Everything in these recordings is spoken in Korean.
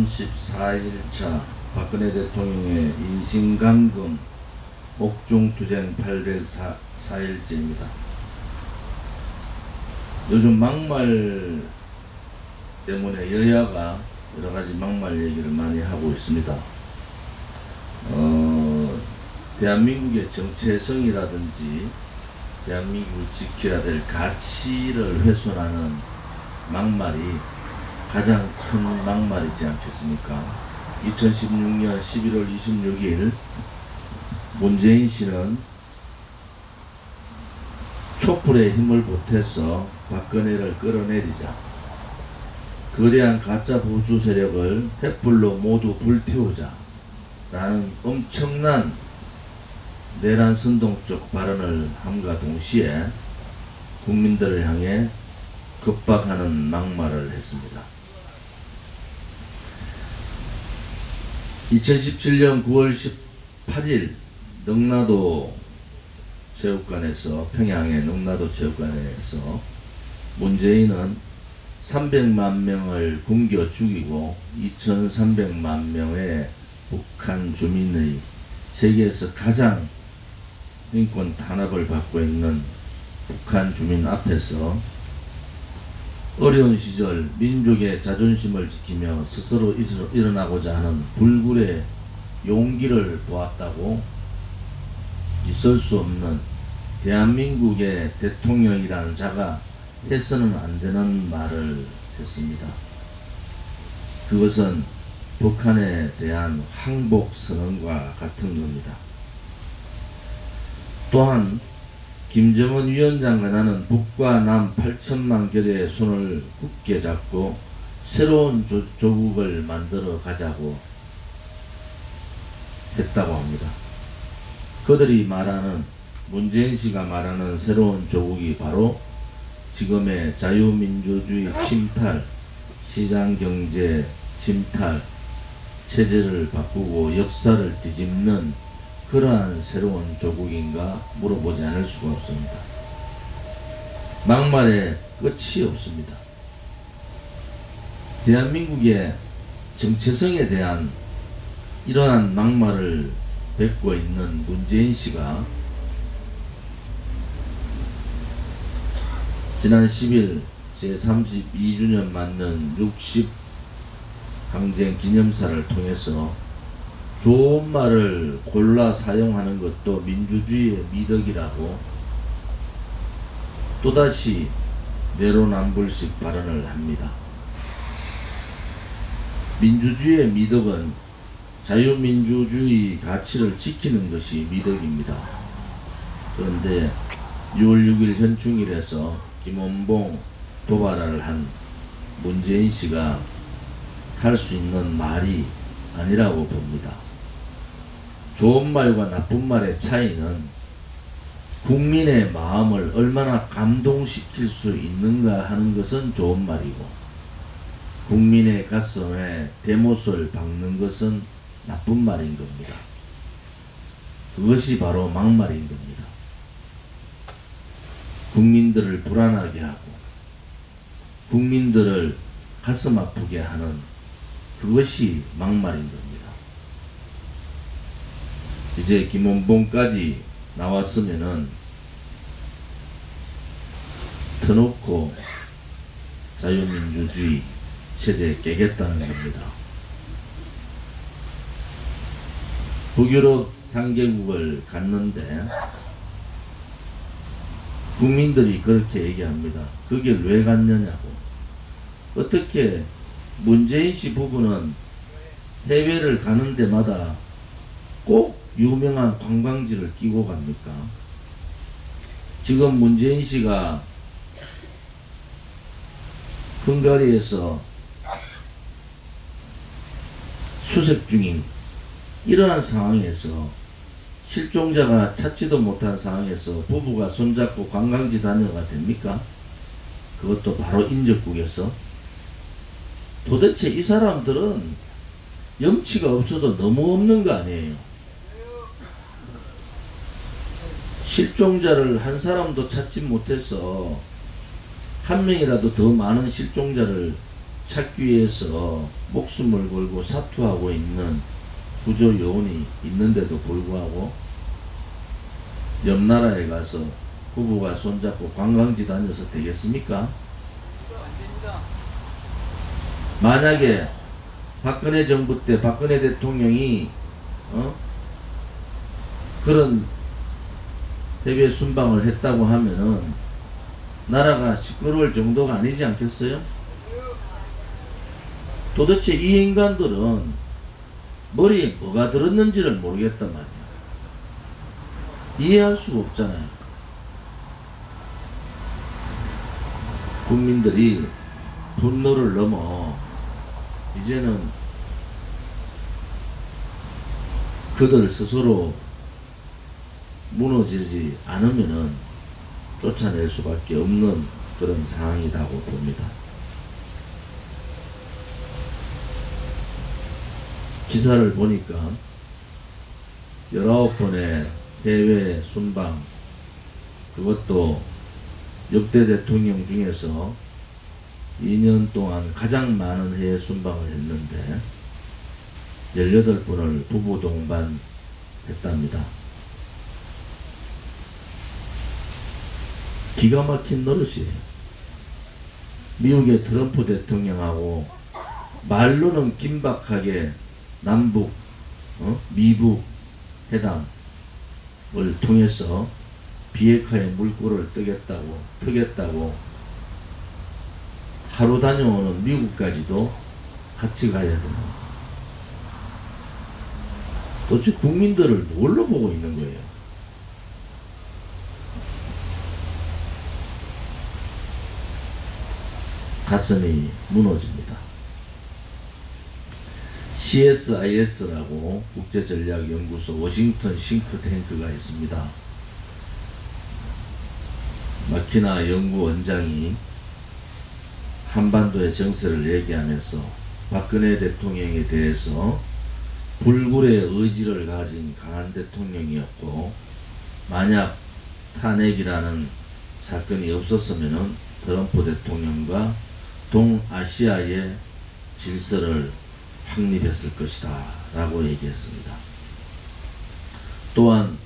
제34일차 박근혜 대통령의 인신감금 옥중투쟁 804일째입니다. 요즘 막말 때문에 여야가 여러가지 막말 얘기를 많이 하고 있습니다. 대한민국의 정체성이라든지 대한민국을 지켜야 될 가치를 훼손하는 막말이 가장 큰 막말이지 않겠습니까? 2016년 11월 26일 문재인 씨는 촛불에 힘을 보태서 박근혜를 끌어내리자, 거대한 가짜 보수 세력을 횃불로 모두 불태우자 라는 엄청난 내란 선동적 발언을 함과 동시에 국민들을 향해 급박하는 막말을 했습니다. 2017년 9월 18일 능라도 체육관에서, 평양의 능라도 체육관에서 문재인은 300만 명을 굶겨 죽이고 2300만 명의 북한 주민의 세계에서 가장 인권 탄압을 받고 있는 북한 주민 앞에서 어려운 시절 민족의 자존심을 지키며 스스로 일어나고자 하는 불굴의 용기를 보았다고 있을 수 없는 대한민국의 대통령이라는 자가 해서는 안 되는 말을 했습니다. 그것은 북한에 대한 항복 선언과 같은 겁니다. 또한 김정은 위원장과 나는 북과 남 8천만 결의 손을 굳게 잡고 새로운 조국을 만들어 가자고 했다고 합니다. 그들이 말하는, 문재인 씨가 말하는 새로운 조국이 바로 지금의 자유민주주의 침탈, 시장경제 침탈, 체제를 바꾸고 역사를 뒤집는 그러한 새로운 조국인가 물어보지 않을 수가 없습니다. 막말에 끝이 없습니다. 대한민국의 정체성에 대한 이러한 막말을 뱉고 있는 문재인 씨가 지난 10일 제32주년 맞는 60 항쟁 기념사를 통해서 좋은 말을 골라 사용하는 것도 민주주의의 미덕이라고 또다시 내로남불식 발언을 합니다. 민주주의의 미덕은 자유민주주의 가치를 지키는 것이 미덕입니다. 그런데 6월 6일 현충일에서 김원봉 도발을 한 문재인 씨가 할 수 있는 말이 아니라고 봅니다. 좋은 말과 나쁜 말의 차이는 국민의 마음을 얼마나 감동시킬 수 있는가 하는 것은 좋은 말이고, 국민의 가슴에 대못을 박는 것은 나쁜 말인 겁니다. 그것이 바로 막말인 겁니다. 국민들을 불안하게 하고 국민들을 가슴 아프게 하는 그것이 막말인 겁니다. 이제 김원봉까지 나왔으면은 터놓고 자유민주주의 체제 깨겠다는 겁니다. 북유럽 3개국을 갔는데 국민들이 그렇게 얘기합니다. 거길 왜 갔느냐고. 어떻게 문재인 씨 부부는 해외를 가는 데마다 꼭 유명한 관광지를 끼고 갑니까? 지금 문재인 씨가 헝가리에서 수색 중인 이러한 상황에서, 실종자가 찾지도 못한 상황에서 부부가 손잡고 관광지 다녀가 됩니까? 그것도 바로 인접국에서. 도대체 이 사람들은 염치가 없어도 너무 없는 거 아니에요? 실종자를 한 사람도 찾지 못해서 한 명이라도 더 많은 실종자를 찾기 위해서 목숨을 걸고 사투하고 있는 구조 요원이 있는데도 불구하고 옆 나라에 가서 부부가 손잡고 관광지 다녀서 되겠습니까? 만약에 박근혜 정부 때 박근혜 대통령이 그런 해외 순방을 했다고 하면은 나라가 시끄러울 정도가 아니지 않겠어요? 도대체 이 인간들은 머리에 뭐가 들었는지를 모르겠단 말이야. 이해할 수가 없잖아요. 국민들이 분노를 넘어 이제는 그들 스스로 무너지지 않으면은 쫓아낼 수밖에 없는 그런 상황이라고 봅니다. 기사를 보니까 19번의 해외 순방, 그것도 역대 대통령 중에서 2년 동안 가장 많은 해외 순방을 했는데 18번을 부부 동반했답니다. 기가 막힌 노릇이에요. 미국의 트럼프 대통령하고 말로는 긴박하게 남북, 미북 회담을 통해서 비핵화의 물꼬를 트겠다고 하루 다녀오는 미국까지도 같이 가야 됩니다. 도대체 국민들을 뭘로 보고 있는 거예요? 가슴이 무너집니다. CSIS라고 국제전략연구소 워싱턴 싱크탱크가 있습니다. 마키나 연구원장이 한반도의 정세를 얘기하면서 박근혜 대통령에 대해서 불굴의 의지를 가진 강한 대통령이었고, 만약 탄핵이라는 사건이 없었으면 트럼프 대통령과 동아시아의 질서를 확립했을 것이다 라고 얘기했습니다. 또한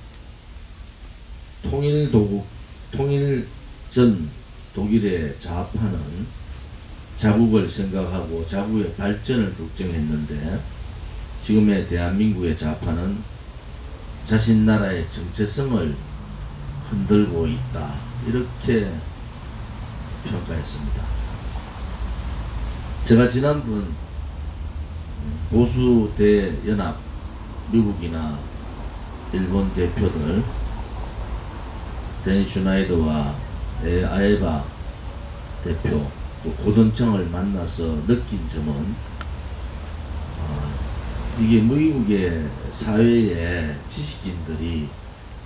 통일 전 독일의 좌파는 자국을 생각하고 자국의 발전을 걱정했는데, 지금의 대한민국의 좌파는 자신 나라의 정체성을 흔들고 있다, 이렇게 평가했습니다. 제가 지난번 보수 대연합, 미국이나 일본 대표들 데니 슈나이더와 아에바 대표, 또 고등청을 만나서 느낀 점은 이게 미국의 사회의 지식인들이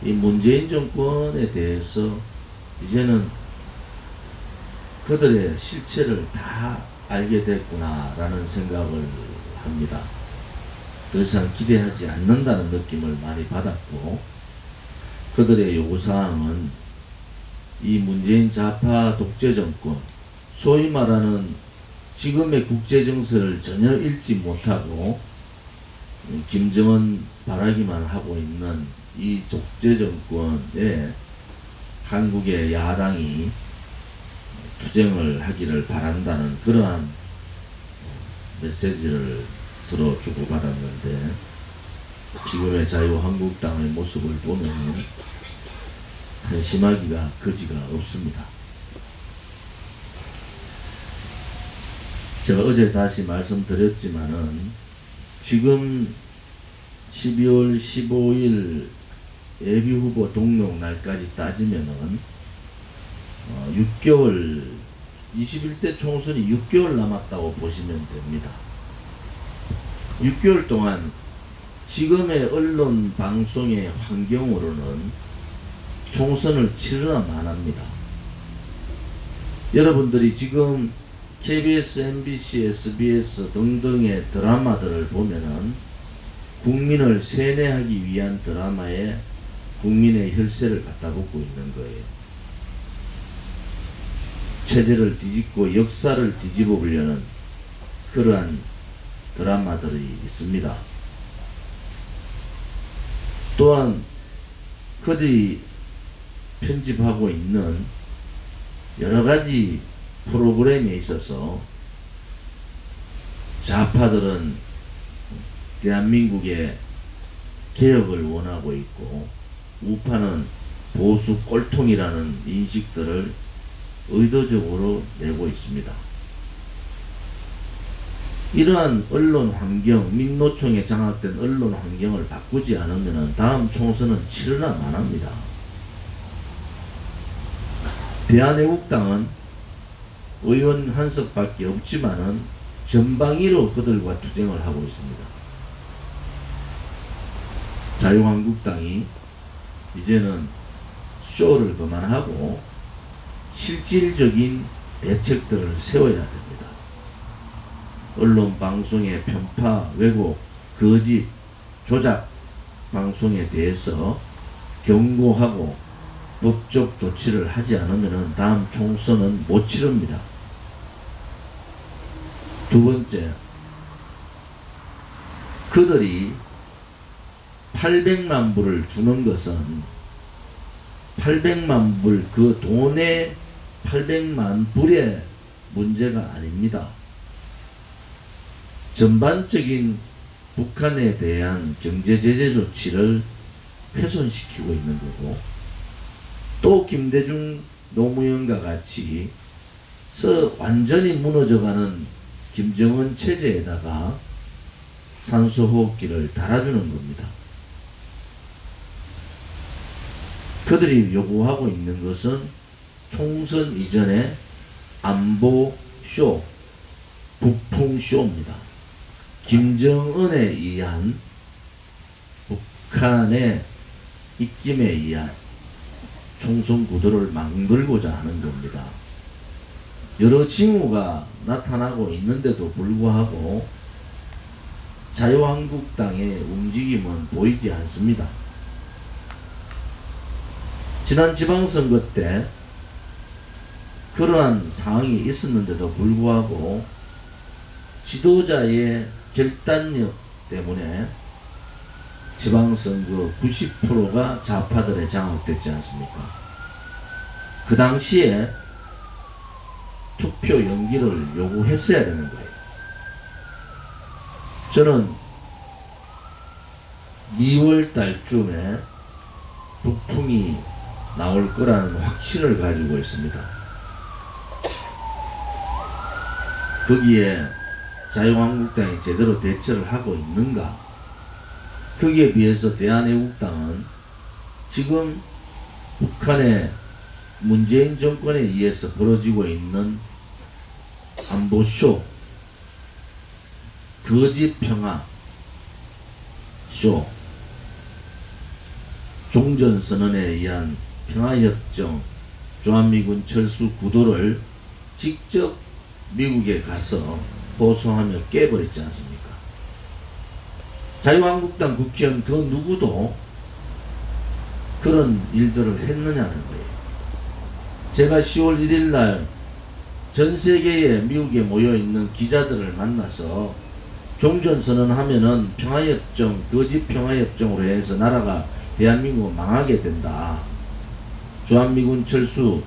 이 문재인 정권에 대해서 이제는 그들의 실체를 다 알게 됐구나 라는 생각을 합니다. 더 이상 기대하지 않는다는 느낌을 많이 받았고, 그들의 요구사항은 이 문재인 좌파 독재정권, 소위 말하는 지금의 국제정세를 전혀 읽지 못하고 김정은 바라기만 하고 있는 이 독재정권에 한국의 야당이 투쟁을 하기를 바란다는 그러한 메시지를 서로 주고받았는데, 지금의 자유한국당의 모습을 보면 한심하기가 거지가 없습니다. 제가 어제 다시 말씀드렸지만은 지금 12월 15일 예비후보 등록 날까지 따지면은 6개월, 21대 총선이 6개월 남았다고 보시면 됩니다. 6개월 동안 지금의 언론 방송의 환경으로는 총선을 치르나 마나합니다. 여러분들이 지금 KBS, MBC, SBS 등등의 드라마들을 보면은 국민을 세뇌하기 위한 드라마에 국민의 혈세를 갖다 붓고 있는 거예요. 체제를 뒤집고 역사를 뒤집어 보려는 그러한 드라마들이 있습니다. 또한 그들이 편집하고 있는 여러가지 프로그램에 있어서 좌파들은 대한민국의 개혁을 원하고 있고 우파는 보수 꼴통이라는 인식들을 의도적으로 내고 있습니다. 이러한 언론 환경, 민노총에 장악된 언론 환경을 바꾸지 않으면 다음 총선은 치르나 마나합니다. 대한애국당은 의원 한 석밖에 없지만은 전방위로 그들과 투쟁을 하고 있습니다. 자유한국당이 이제는 쇼를 그만하고 실질적인 대책들을 세워야 됩니다. 언론 방송의 편파, 왜곡, 거짓, 조작 방송에 대해서 경고하고 법적 조치를 하지 않으면 다음 총선은 못 치릅니다. 두 번째, 그들이 800만 불을 주는 것은 800만 불, 그 돈의 800만 불의 문제가 아닙니다. 전반적인 북한에 대한 경제 제재 조치를 훼손시키고 있는 거고, 또 김대중 노무현과 같이 완전히 무너져가는 김정은 체제에다가 산소호흡기를 달아주는 겁니다. 그들이 요구하고 있는 것은 총선 이전에 안보쇼, 북풍쇼입니다. 김정은에 의한 북한의 입김에 의한 총선 구도를 만들고자 하는 겁니다. 여러 징후가 나타나고 있는데도 불구하고 자유한국당의 움직임은 보이지 않습니다. 지난 지방선거 때 그러한 상황이 있었는데도 불구하고 지도자의 결단력 때문에 지방선거 90%가 좌파들에 장악됐지 않습니까? 그 당시에 투표 연기를 요구했어야 되는 거예요. 저는 2월 달쯤에 북풍이 나올 거라는 확신을 가지고 있습니다. 거기에 자유한국당이 제대로 대처를 하고 있는가? 거기에 비해서 대한애국당은 지금 북한의 문재인 정권에 의해서 벌어지고 있는 안보쇼, 거짓평화 쇼, 종전선언에 의한 평화협정, 주한미군 철수 구도를 직접 미국에 가서 호소하며 깨버렸지 않습니까? 자유한국당 국회의원 그 누구도 그런 일들을 했느냐는 거예요. 제가 10월 1일 날 전 세계에 미국에 모여있는 기자들을 만나서 종전선언 하면은 평화협정, 거짓 평화협정으로 해서 나라가 대한민국은 망하게 된다. 주한미군 철수,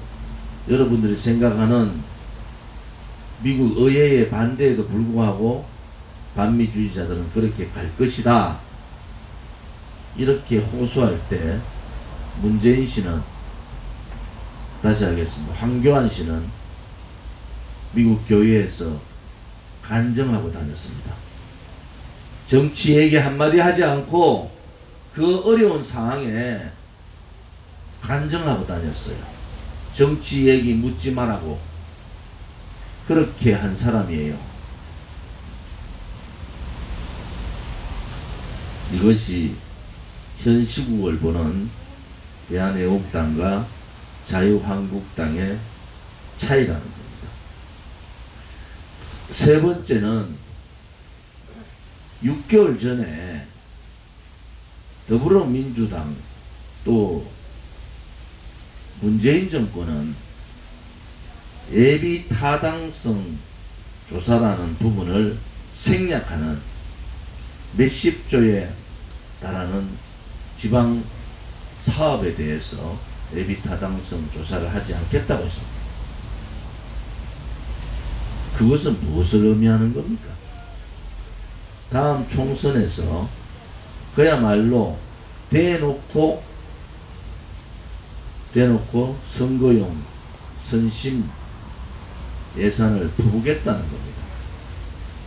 여러분들이 생각하는 미국 의회의 반대에도 불구하고 반미주의자들은 그렇게 갈 것이다. 이렇게 호소할 때 문재인 씨는, 다시 하겠습니다, 황교안 씨는 미국 교회에서 간증하고 다녔습니다. 정치 얘기 한마디 하지 않고 그 어려운 상황에 간증하고 다녔어요. 정치 얘기 묻지 말라고. 그렇게 한 사람이에요. 이것이 현 시국을 보는 대한애국당과 자유한국당의 차이라는 겁니다. 세 번째는 6개월 전에 더불어민주당 또 문재인 정권은 예비 타당성 조사라는 부분을 생략하는 몇십 조에 달하는 지방 사업에 대해서 예비 타당성 조사를 하지 않겠다고 했습니다. 그것은 무엇을 의미하는 겁니까? 다음 총선에서 그야말로 대놓고 선거용 선심 예산을 퍼부겠다는 겁니다.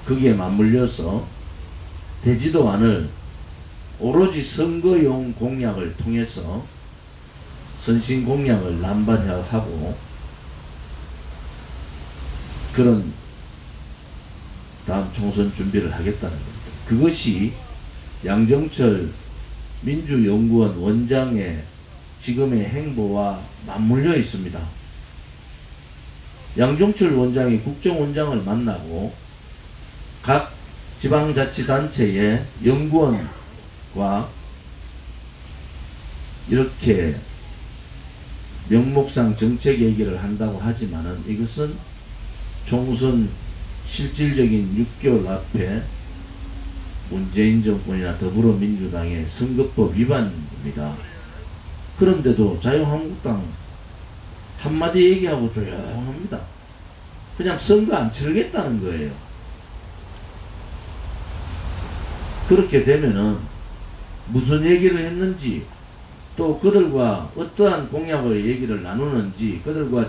거기에 맞물려서 되지도 않을 오로지 선거용 공약을 통해서 선심 공약을 남발하고 그런 다음 총선 준비를 하겠다는 겁니다. 그것이 양정철 민주연구원 원장의 지금의 행보와 맞물려 있습니다. 양정철 원장이 국정원장을 만나고 각 지방자치단체의 연구원과 이렇게 명목상 정책 얘기를 한다고 하지만은 이것은 총선 실질적인 6개월 앞에 문재인 정권이나 더불어민주당의 선거법 위반입니다. 그런데도 자유한국당 한마디 얘기하고 조용합니다. 그냥 선거 안 치르겠다는 거예요. 그렇게 되면은 무슨 얘기를 했는지 또 그들과 어떠한 공약의 얘기를 나누는지 그들과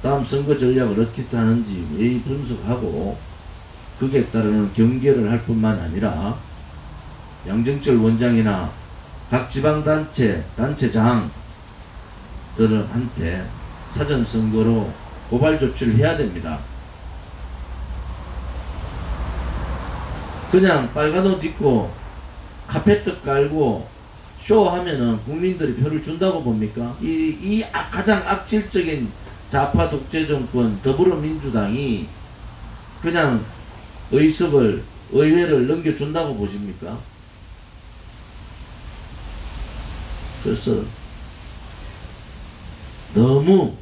다음 선거 전략을 어떻게 하는지 매일 분석하고 거기에 따르는 경계를 할 뿐만 아니라 양정철 원장이나 각 지방단체장들한테 사전선거로 고발 조치를 해야 됩니다. 그냥 빨간 옷 입고 카페트 깔고 쇼하면은 국민들이 표를 준다고 봅니까? 이 가장 악질적인 좌파 독재 정권 더불어민주당이 그냥 의회를 넘겨준다고 보십니까? 그래서 너무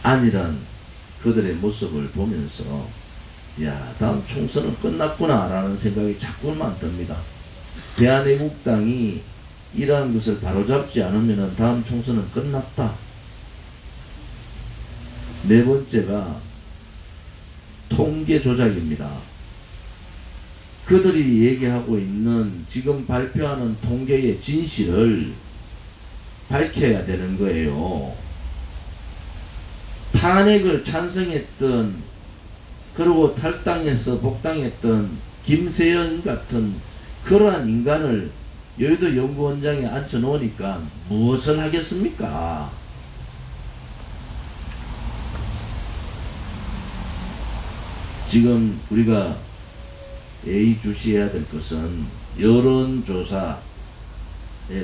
안일한 그들의 모습을 보면서 야, 다음 총선은 끝났구나 라는 생각이 자꾸만 듭니다. 대한애국당이 이러한 것을 바로잡지 않으면 다음 총선은 끝났다. 네 번째가 통계 조작입니다. 그들이 얘기하고 있는 지금 발표하는 통계의 진실을 밝혀야 되는 거예요. 탄핵을 찬성했던 그리고 탈당해서 복당했던 김세연 같은 그러한 인간을 여의도 연구원장에 앉혀놓으니까 무엇을 하겠습니까? 지금 우리가 예의주시해야 될 것은 여론조사에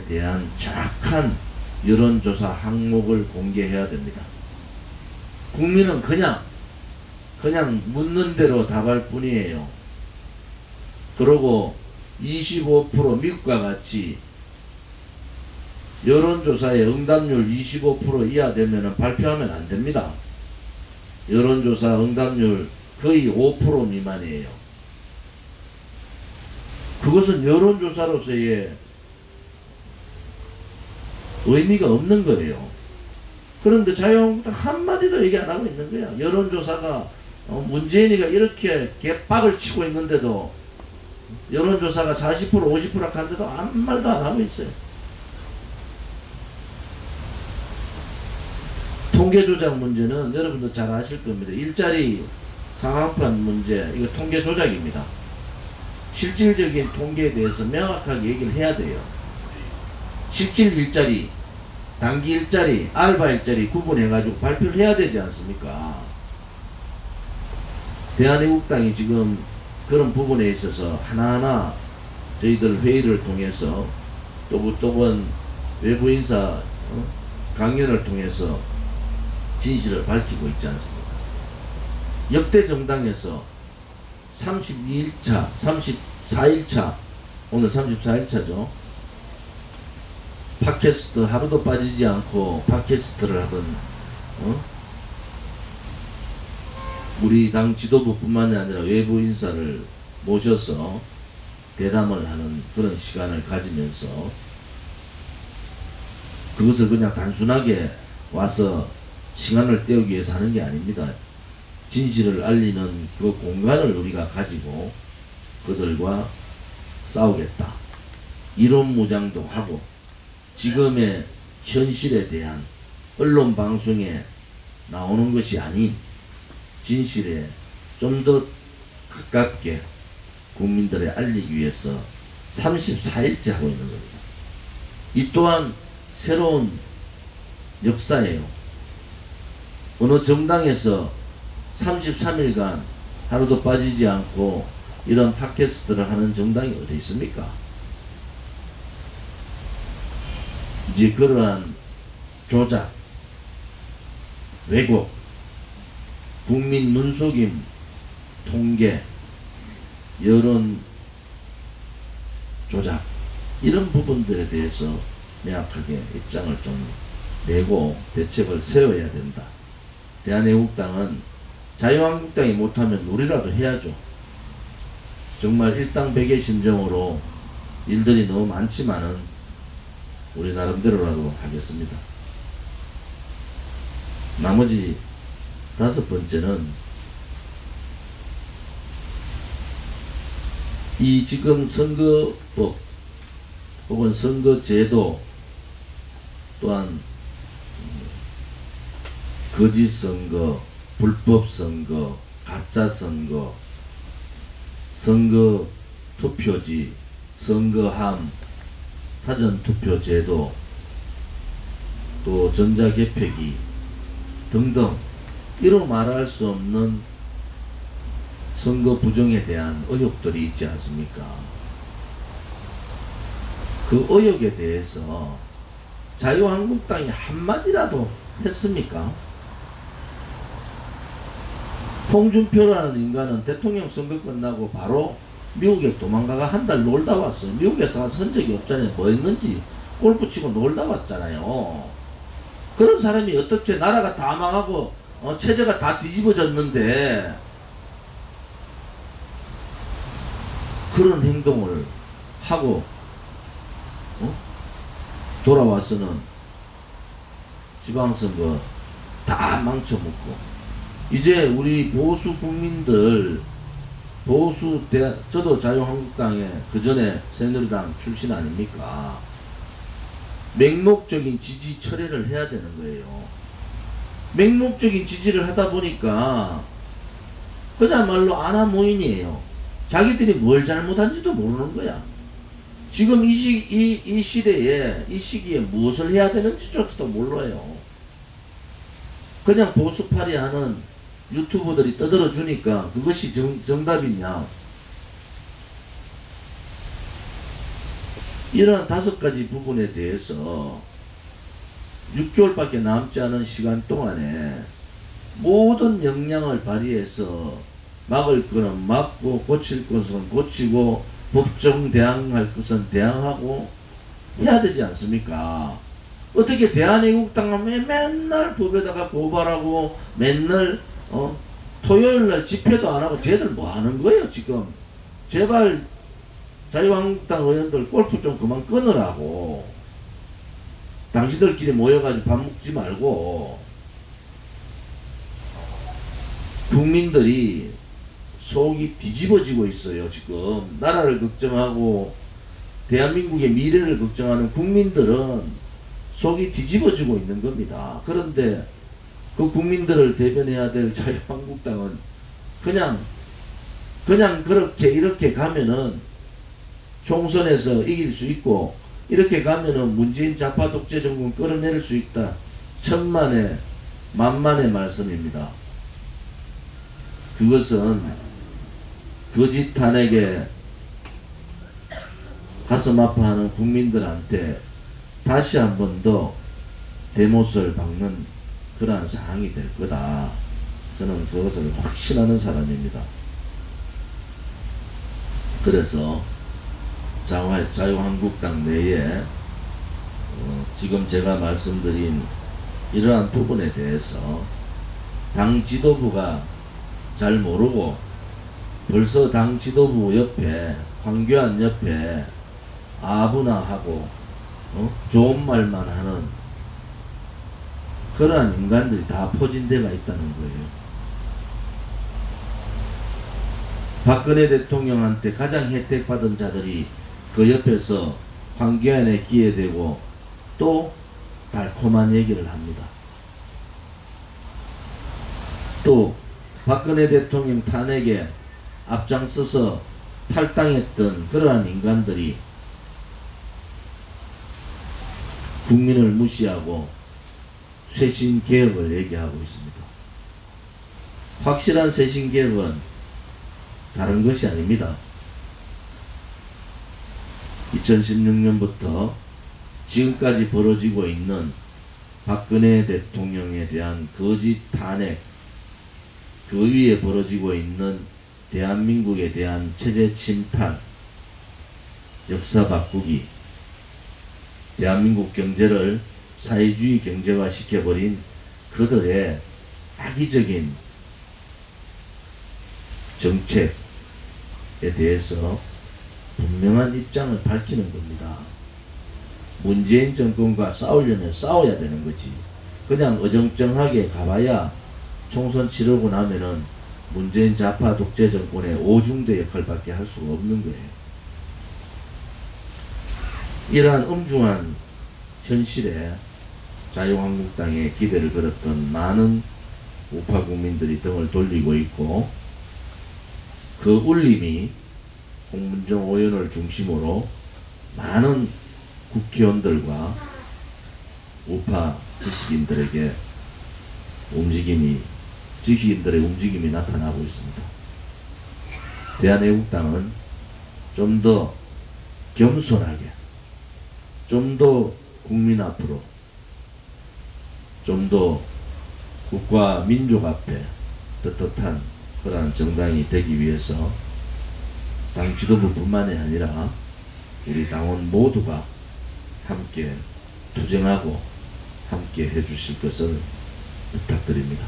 대한 정확한 여론조사 항목을 공개해야 됩니다. 국민은 그냥 묻는 대로 답할 뿐이에요. 그러고 25% 미국과 같이 여론조사의 응답률 25% 이하 되면 발표하면 안 됩니다. 여론조사 응답률 거의 5% 미만이에요. 그것은 여론조사로서의 의미가 없는 거예요. 그런데 자유한국당 한마디도 얘기 안 하고 있는 거야. 여론조사가 문재인이가 이렇게 개빡을 치고 있는데도 여론조사가 40% 50% 한데도 아무 말도 안 하고 있어요. 통계조작 문제는 여러분도 잘 아실 겁니다. 일자리 상한판 문제, 이거 통계조작입니다. 실질적인 통계에 대해서 명확하게 얘기를 해야 돼요. 실질 일자리, 단기 일자리, 알바 일자리 구분해가지고 발표를 해야 되지 않습니까? 대한애국당이 지금 그런 부분에 있어서 하나하나 저희들 회의를 통해서 또번 외부 인사 강연을 통해서 진실을 밝히고 있지 않습니까? 역대 정당에서 32일차, 34일차, 오늘 34일차죠. 팟캐스트 하루도 빠지지 않고 팟캐스트를 하던 우리 당 지도부뿐만이 아니라 외부 인사를 모셔서 대담을 하는 그런 시간을 가지면서 그것을 그냥 단순하게 와서 시간을 때우기 위해서 하는 게 아닙니다. 진실을 알리는 그 공간을 우리가 가지고 그들과 싸우겠다. 이론 무장도 하고 지금의 현실에 대한 언론 방송에 나오는 것이 아닌 진실에 좀 더 가깝게 국민들에 알리기 위해서 34일째 하고 있는 겁니다. 이 또한 새로운 역사예요. 어느 정당에서 33일간 하루도 빠지지 않고 이런 팟캐스트를 하는 정당이 어디 있습니까? 이제 그러한 조작, 왜곡, 국민 눈속임, 통계, 여론 조작 이런 부분들에 대해서 명확하게 입장을 좀 내고 대책을 세워야 된다. 대한애국당은 자유한국당이 못하면 우리라도 해야죠. 정말 일당백의 심정으로 일들이 너무 많지만은 우리 나름대로라도 하겠습니다. 나머지 5번째는 이 지금 선거법 혹은 선거제도 또한 거짓선거, 불법선거, 가짜선거, 선거투표지, 선거함, 사전투표제도, 또 전자개표기 등등 이로 말할 수 없는 선거 부정에 대한 의혹들이 있지 않습니까? 그 의혹에 대해서 자유한국당이 한마디라도 했습니까? 홍준표라는 인간은 대통령 선거 끝나고 바로 미국에 도망가가 한 달 놀다 왔어요. 미국에서 가서 흔적이 없잖아요. 뭐 했는지 골프 치고 놀다 왔잖아요. 그런 사람이 어떻게 나라가 다 망하고 체제가 다 뒤집어졌는데 그런 행동을 하고 돌아와서는 지방선거 다 망쳐먹고 이제 우리 보수 국민들 저도 자유한국당에 그 전에 새누리당 출신 아닙니까? 맹목적인 지지 철회를 해야 되는 거예요. 맹목적인 지지를 하다 보니까 그야말로 아나무인이에요. 자기들이 뭘 잘못한지도 모르는 거야. 지금 이 시대에 이 시기에 무엇을 해야 되는지조차도 몰라요. 그냥 보수파리 하는 유튜버들이 떠들어 주니까 그것이 정답이냐. 이러한 5가지 부분에 대해서 6개월밖에 남지 않은 시간 동안에 모든 역량을 발휘해서 막을 것은 막고 고칠 것은 고치고 법정 대항할 것은 대항하고 해야 되지 않습니까? 어떻게 대한애국당 하면 맨날 법에다가 고발하고 맨날 토요일날 집회도 안 하고 쟤들 뭐 하는 거예요 지금? 제발 자유한국당 의원들 골프 좀 그만 끊으라고. 당신들끼리 모여가지고 밥 먹지 말고. 국민들이 속이 뒤집어지고 있어요 지금. 나라를 걱정하고 대한민국의 미래를 걱정하는 국민들은 속이 뒤집어지고 있는 겁니다. 그런데 그 국민들을 대변해야 될 자유한국당은 그냥 그렇게 이렇게 가면은 총선에서 이길 수 있고 이렇게 가면은 문재인 좌파 독재 정권 끌어낼 수 있다. 천만의 만만의 말씀입니다. 그것은 거짓 탄핵에 가슴 아파하는 국민들한테 다시 한 번 더 대못을 박는 그러한 상황이 될 거다. 저는 그것을 확신하는 사람입니다. 그래서 자유한국당 내에 지금 제가 말씀드린 이러한 부분에 대해서 당 지도부가 잘 모르고 벌써 당 지도부 옆에 황교안 옆에 아부나 하고 좋은 말만 하는 그러한 인간들이 다 포진대가 있다는 거예요. 박근혜 대통령한테 가장 혜택받은 자들이 그 옆에서 황교안에 기회되고 또 달콤한 얘기를 합니다. 또 박근혜 대통령 탄핵에 앞장서서 탈당했던 그러한 인간들이 국민을 무시하고 쇄신개혁을 얘기하고 있습니다. 확실한 쇄신개혁은 다른 것이 아닙니다. 2016년부터 지금까지 벌어지고 있는 박근혜 대통령에 대한 거짓 탄핵, 그 위에 벌어지고 있는 대한민국에 대한 체제 침탈, 역사 바꾸기, 대한민국 경제를 사회주의 경제화 시켜버린 그들의 악의적인 정책에 대해서 분명한 입장을 밝히는 겁니다. 문재인 정권과 싸우려면 싸워야 되는 거지. 그냥 어정쩡하게 가봐야 총선 치르고 나면은 문재인 좌파 독재 정권의 오중대 역할밖에 할 수가 없는 거예요. 이러한 엄중한 현실에 자유한국당에 기대를 걸었던 많은 우파 국민들이 등을 돌리고 있고, 그 울림이 홍문정 의원을 중심으로 많은 국회의원들과 우파 지식인들의 움직임이 나타나고 있습니다. 대한애국당은 좀 더 겸손하게, 좀 더 국민 앞으로, 좀 더 국가 민족 앞에 떳떳한 그러한 정당이 되기 위해서 당 지도부뿐만이 아니라 우리 당원 모두가 함께 투쟁하고 함께 해주실 것을 부탁드립니다.